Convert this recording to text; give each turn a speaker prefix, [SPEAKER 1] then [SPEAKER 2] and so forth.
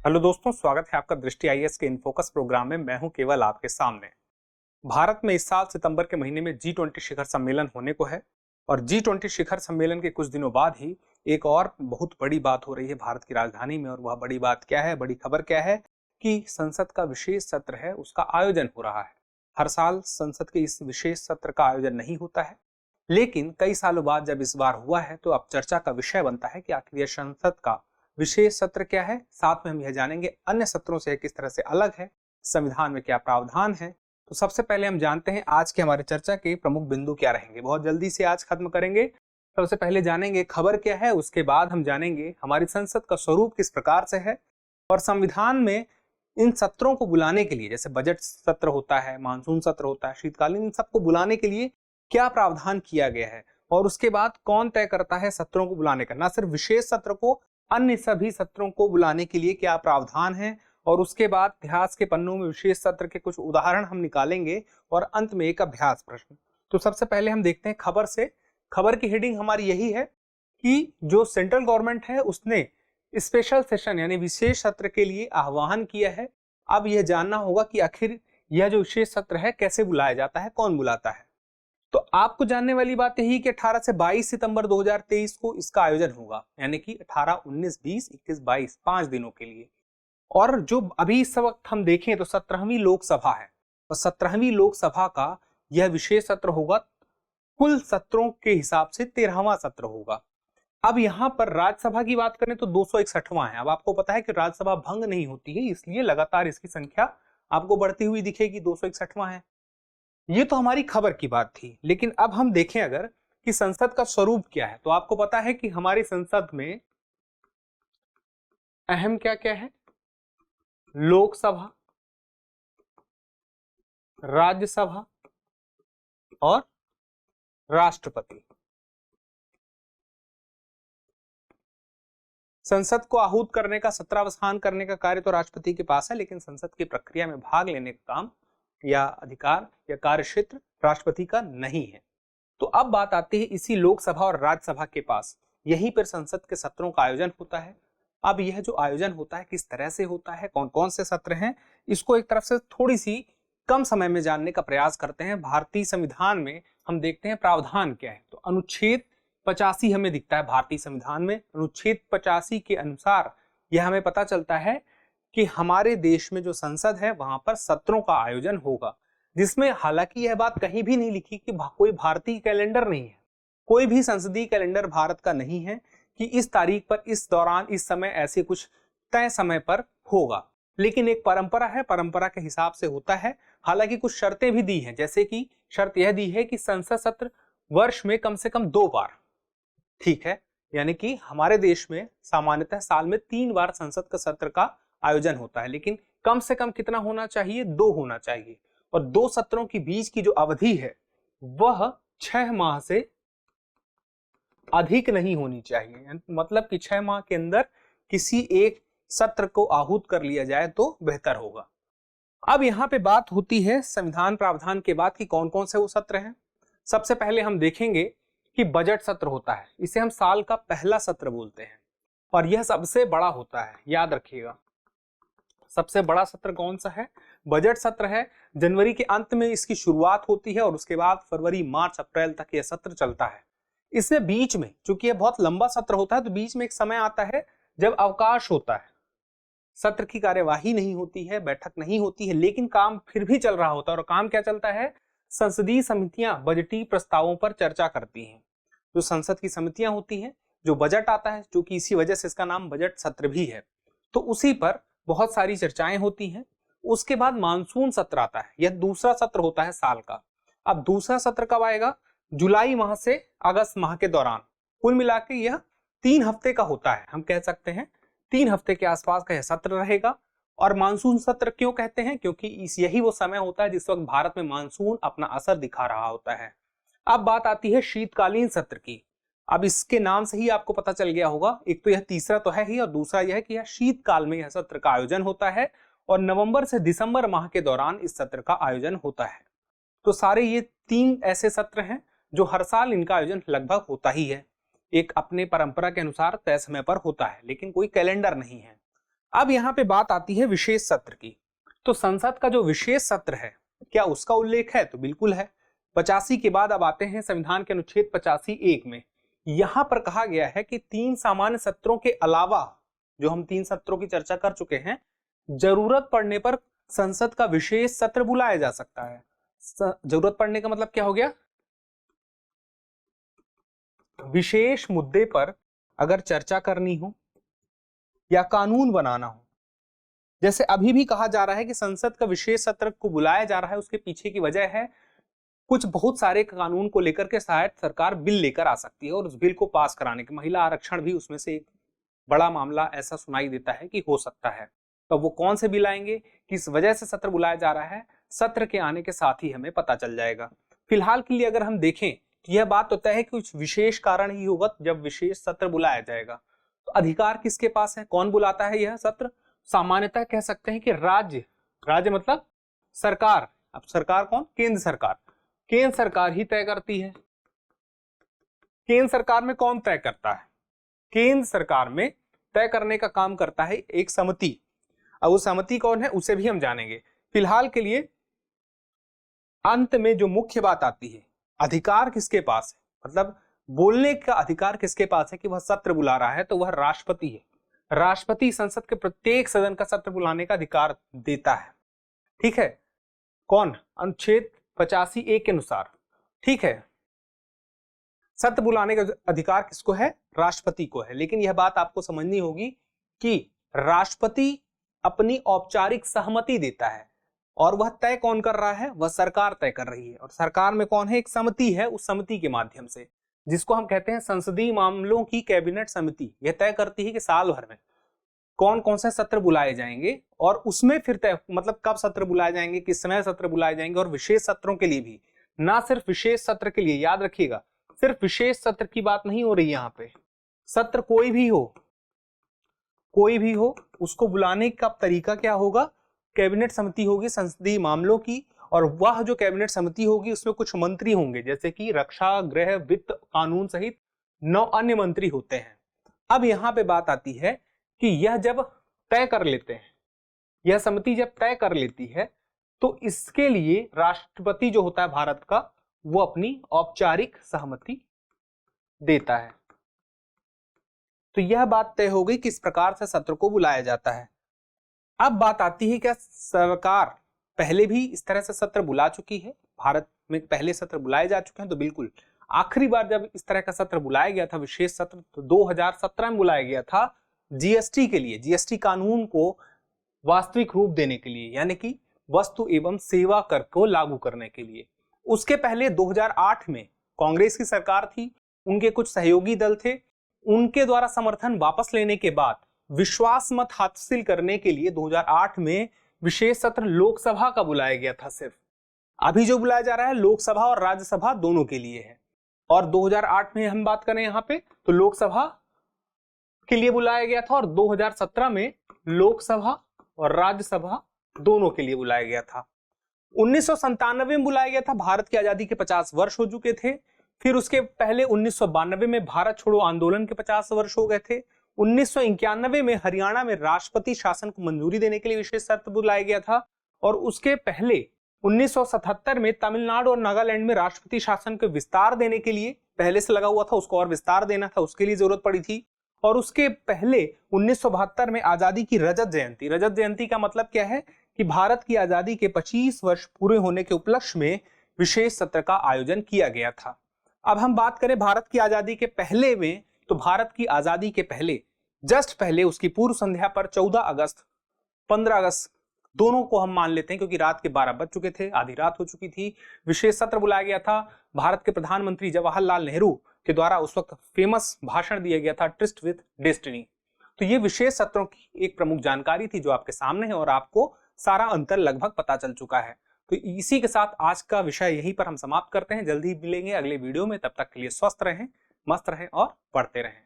[SPEAKER 1] Hello दोस्तों, स्वागत है आपका दृष्टि आईएएस के इन फोकस प्रोग्राम में। मैं हूं केवल आपके सामने। भारत में इस साल सितंबर के महीने में G20 शिखर सम्मेलन होने को है और G20 शिखर सम्मेलन के कुछ दिनों बाद ही एक और बहुत बड़ी बात हो रही है भारत की राजधानी में। और वह बड़ी बात क्या है, बड़ी खबर क्या है कि संसद का विशेष सत्र है, उसका आयोजन हो रहा है। हर साल संसद के इस विशेष सत्र का आयोजन नहीं होता है, लेकिन कई सालों बाद जब इस बार हुआ है तो अब चर्चा का विषय बनता है कि आखिर यह संसद का विशेष सत्र क्या है। साथ में हम यह जानेंगे अन्य सत्रों से किस तरह से अलग है, संविधान में क्या प्रावधान है। तो सबसे पहले हम जानते हैं आज के हमारे चर्चा के प्रमुख बिंदु क्या रहेंगे। बहुत जल्दी से आज खत्म करेंगे। सबसे पहले जानेंगे खबर क्या है, उसके बाद हम जानेंगे हमारी संसद का स्वरूप किस प्रकार से है और संविधान में इन सत्रों को बुलाने के लिए, जैसे बजट सत्र होता है, मानसून सत्र होता है, शीतकालीन, इन सबको बुलाने के लिए क्या प्रावधान किया गया है और उसके बाद कौन तय करता है सत्रों को बुलाने का। न सिर्फ विशेष सत्र को, अन्य सभी सत्रों को बुलाने के लिए क्या प्रावधान है और उसके बाद इतिहास के पन्नों में विशेष सत्र के कुछ उदाहरण हम निकालेंगे और अंत में एक अभ्यास प्रश्न। तो सबसे पहले हम देखते हैं खबर से। खबर की हेडिंग हमारी यही है कि जो सेंट्रल गवर्नमेंट है उसने स्पेशल सेशन यानी विशेष सत्र के लिए आह्वान किया है। अब यह जानना होगा कि आखिर यह जो विशेष सत्र है कैसे बुलाया जाता है, कौन बुलाता है। तो आपको जानने वाली बात यही कि 18 से 22 सितंबर 2023 को इसका आयोजन होगा, यानी कि 18, 19, 20, 21, 22 5 दिनों के लिए। और जो अभी इस वक्त हम देखें तो 17वीं लोकसभा है और 17वीं लोकसभा का यह विशेष सत्र होगा। कुल सत्रों के हिसाब से 13वां सत्र होगा। अब यहाँ पर राज्यसभा की बात करें तो 261वां है। अब आपको पता है कि राज्यसभा भंग नहीं होती है, इसलिए लगातार इसकी संख्या आपको बढ़ती हुई दिखेगी, 261वां है। ये तो हमारी खबर की बात थी, लेकिन अब हम देखें अगर कि संसद का स्वरूप क्या है, तो आपको पता है कि हमारी संसद में अहम क्या क्या है, लोकसभा, राज्यसभा और राष्ट्रपति। संसद को आहूत करने का, सत्रावसान करने का कार्य तो राष्ट्रपति के पास है, लेकिन संसद की प्रक्रिया में भाग लेने का काम या अधिकार या कार्य क्षेत्र राष्ट्रपति का नहीं है। तो अब बात आती है इसी लोकसभा और राज्यसभा के पास, यहीं पर संसद के सत्रों का आयोजन होता है। अब यह जो आयोजन होता है किस तरह से होता है, कौन कौन से सत्र हैं, इसको एक तरफ से थोड़ी सी कम समय में जानने का प्रयास करते हैं। भारतीय संविधान में हम देखते हैं प्रावधान क्या है। तो अनुच्छेद 85 हमें दिखता है भारतीय संविधान में। अनुच्छेद 85 के अनुसार यह हमें पता चलता है कि हमारे देश में जो संसद है वहां पर सत्रों का आयोजन होगा, जिसमें हालांकि यह बात कहीं भी नहीं लिखी कि कोई भारतीय कैलेंडर नहीं है, कोई भी संसदीय कैलेंडर भारत का नहीं है कि इस तारीख पर, इस दौरान, इस समय ऐसे कुछ तय समय पर होगा। लेकिन एक परंपरा है, परंपरा के हिसाब से होता है। हालांकि कुछ शर्तें भी दी हैं, जैसे कि शर्त यह दी है कि संसद सत्र वर्ष में कम से कम 2 बार, ठीक है, यानी कि हमारे देश में सामान्यतः साल में 3 बार संसद का सत्र का आयोजन होता है, लेकिन कम से कम कितना होना चाहिए, 2 होना चाहिए। और 2 सत्रों के बीच की जो अवधि है वह 6 माह से अधिक नहीं होनी चाहिए। मतलब कि 6 माह के अंदर किसी एक सत्र को आहूत कर लिया जाए तो बेहतर होगा। अब यहाँ पे बात होती है संविधान प्रावधान के बाद कि कौन कौन से वो सत्र हैं। सबसे पहले हम देखेंगे कि बजट सत्र होता है, इसे हम साल का पहला सत्र बोलते हैं और यह सबसे बड़ा होता है, याद रखिएगा। सबसे बड़ा सत्र कौन सा है, बजट सत्र है। जनवरी के अंत में इसकी शुरुआत होती है और उसके बाद फरवरी, मार्च, अप्रैल तक यह सत्र चलता है। इसमें बीच में, चूंकि यह बहुत लंबा सत्र होता है, तो बीच में एक समय आता है जब अवकाश होता है, सत्र की कार्यवाही नहीं होती है, बैठक नहीं होती है, लेकिन काम फिर भी चल रहा होता है। और काम क्या चलता है, संसदीय समितियां बजटीय प्रस्तावों पर चर्चा करती हैं। जो संसद की समितियां होती हैं, जो बजट आता है, जो कि इसी वजह से इसका नाम बजट सत्र भी है, तो उसी पर बहुत सारी चर्चाएं होती हैं। उसके बाद मानसून सत्र आता है, यह दूसरा सत्र होता है साल का। अब दूसरा सत्र कब आएगा, जुलाई माह से अगस्त माह के दौरान। कुल मिला के यह 3 हफ्ते का होता है, हम कह सकते हैं 3 हफ्ते के आसपास का यह सत्र रहेगा। और मानसून सत्र क्यों कहते हैं, क्योंकि यही वो समय होता है जिस वक्त भारत में मानसून अपना असर दिखा रहा होता है। अब बात आती है शीतकालीन सत्र की। अब इसके नाम से ही आपको पता चल गया होगा, एक तो यह तीसरा तो है ही और दूसरा यह है कि यह शीतकाल में यह सत्र का आयोजन होता है और नवंबर से दिसंबर माह के दौरान इस सत्र का आयोजन होता है। तो सारे ये 3 ऐसे सत्र हैं जो हर साल इनका आयोजन लगभग होता ही है, एक अपने परंपरा के अनुसार तय समय पर होता है, लेकिन कोई कैलेंडर नहीं है। अब यहाँ पे बात आती है विशेष सत्र की। तो संसद का जो विशेष सत्र है, क्या उसका उल्लेख है? तो बिल्कुल है। 85 के बाद अब आते हैं संविधान के अनुच्छेद 85(1) में। यहां पर कहा गया है कि 3 सामान्य सत्रों के अलावा, जो हम 3 सत्रों की चर्चा कर चुके हैं, जरूरत पड़ने पर संसद का विशेष सत्र बुलाया जा सकता है। जरूरत पड़ने का मतलब क्या हो गया? विशेष मुद्दे पर अगर चर्चा करनी हो या कानून बनाना हो, जैसे अभी भी कहा जा रहा है कि संसद का विशेष सत्र को बुलाया जा रहा है, उसके पीछे की वजह है कुछ बहुत सारे कानून को लेकर के शायद सरकार बिल लेकर आ सकती है और उस बिल को पास कराने के, महिला आरक्षण भी उसमें से एक बड़ा मामला ऐसा सुनाई देता है कि हो सकता है। तो वो कौन से बिल आएंगे, किस वजह से सत्र बुलाया जा रहा है, सत्र के आने के साथ ही हमें पता चल जाएगा। फिलहाल के लिए अगर हम देखें तो यह बात तो तय है कि कुछ विशेष कारण ही होगा जब विशेष सत्र बुलाया जाएगा। तो अधिकार किसके पास है, कौन बुलाता है यह सत्र? सामान्यतः कह सकते हैं कि राज्य मतलब सरकार। अब सरकार कौन? केंद्र सरकार। केंद्र सरकार ही तय करती है। केंद्र सरकार में कौन तय करता है? केंद्र सरकार में तय करने का काम करता है एक समिति। अब वो समिति कौन है उसे भी हम जानेंगे। फिलहाल के लिए अंत में जो मुख्य बात आती है, अधिकार किसके पास है, मतलब बोलने का अधिकार किसके पास है कि वह सत्र बुला रहा है, तो वह राष्ट्रपति है। राष्ट्रपति संसद के प्रत्येक सदन का सत्र बुलाने का अधिकार देता है। ठीक है, कौन? अनुच्छेद 85(1) के अनुसार। ठीक है, सत्र बुलाने का अधिकार किसको है? राष्ट्रपति को है। लेकिन यह बात आपको समझनी होगी कि राष्ट्रपति अपनी औपचारिक सहमति देता है और वह तय कौन कर रहा है? वह सरकार तय कर रही है। और सरकार में कौन है? एक समिति है। उस समिति के माध्यम से, जिसको हम कहते हैं संसदीय मामलों की कैबिनेट समिति, यह तय करती है कि साल भर में कौन कौन से सत्र बुलाए जाएंगे और उसमें फिर तय, मतलब कब सत्र बुलाए जाएंगे, किस समय सत्र बुलाए जाएंगे। और विशेष सत्रों के लिए भी, ना सिर्फ विशेष सत्र के लिए, याद रखिएगा, सिर्फ विशेष सत्र की बात नहीं हो रही यहाँ पे। सत्र कोई भी हो, उसको बुलाने का तरीका क्या होगा? कैबिनेट समिति होगी संसदीय मामलों की, और वह जो कैबिनेट समिति होगी उसमें कुछ मंत्री होंगे, जैसे कि रक्षा, गृह, वित्त, कानून सहित 9 अन्य मंत्री होते हैं। अब यहाँ पे बात आती है कि यह जब तय कर लेते हैं, यह समिति जब तय कर लेती है, तो इसके लिए राष्ट्रपति जो होता है भारत का, वो अपनी औपचारिक सहमति देता है। तो यह बात तय हो गई किस प्रकार से सत्र को बुलाया जाता है। अब बात आती है, क्या सरकार पहले भी इस तरह से सत्र बुला चुकी है? भारत में पहले सत्र बुलाए जा चुके हैं। तो बिल्कुल, आखिरी बार जब इस तरह का सत्र बुलाया गया था, विशेष सत्र, तो 2017 में बुलाया गया था जीएसटी के लिए, जीएसटी कानून को वास्तविक रूप देने के लिए, यानी कि वस्तु एवं सेवा कर को लागू करने के लिए। उसके पहले 2008 में कांग्रेस की सरकार थी, उनके कुछ सहयोगी दल थे, उनके द्वारा समर्थन वापस लेने के बाद विश्वास मत हासिल करने के लिए 2008 में विशेष सत्र लोकसभा का बुलाया गया था। सिर्फ अभी जो बुलाया जा रहा है लोकसभा और राज्यसभा दोनों के लिए है। और 2008 में हम बात करें यहाँ पे, तो लोकसभा के लिए बुलाया गया था, और 2017 में लोकसभा और राज्यसभा दोनों के लिए बुलाया गया था। 1997 में बुलाया गया था, भारत की आजादी के 50 वर्ष हो चुके थे। फिर उसके पहले 1992 में भारत छोड़ो आंदोलन के 50 वर्ष हो गए थे। 1991 में हरियाणा में राष्ट्रपति शासन को मंजूरी देने के लिए विशेष सत्र बुलाया गया था। और उसके पहले 1977 में तमिलनाडु और नागालैंड में राष्ट्रपति शासन को विस्तार देने के लिए, पहले से लगा हुआ था उसको और विस्तार देना था, उसके लिए जरूरत पड़ी थी। और उसके पहले 1972 में आजादी की रजत जयंती, रजत जयंती का मतलब क्या है कि भारत की आजादी के 25 वर्ष पूरे होने के उपलक्ष्य में विशेष सत्र का आयोजन किया गया था। अब हम बात करें भारत की आजादी के पहले में, तो भारत की आजादी के पहले, जस्ट पहले, उसकी पूर्व संध्या पर 14 अगस्त, 15 अगस्त दोनों को हम मान लेते हैं क्योंकि रात के 12 बज चुके थे, आधी रात हो चुकी थी, विशेष सत्र बुलाया गया था। भारत के प्रधानमंत्री जवाहरलाल नेहरू के द्वारा उस वक्त फेमस भाषण दिया गया था, ट्रिस्ट विद डेस्टिनी। तो ये विशेष सत्रों की एक प्रमुख जानकारी थी जो आपके सामने है और आपको सारा अंतर लगभग पता चल चुका है। तो इसी के साथ आज का विषय यहीं पर हम समाप्त करते हैं। जल्दी ही मिलेंगे अगले वीडियो में, तब तक के लिए स्वस्थ रहें, मस्त रहें और पढ़ते रहें।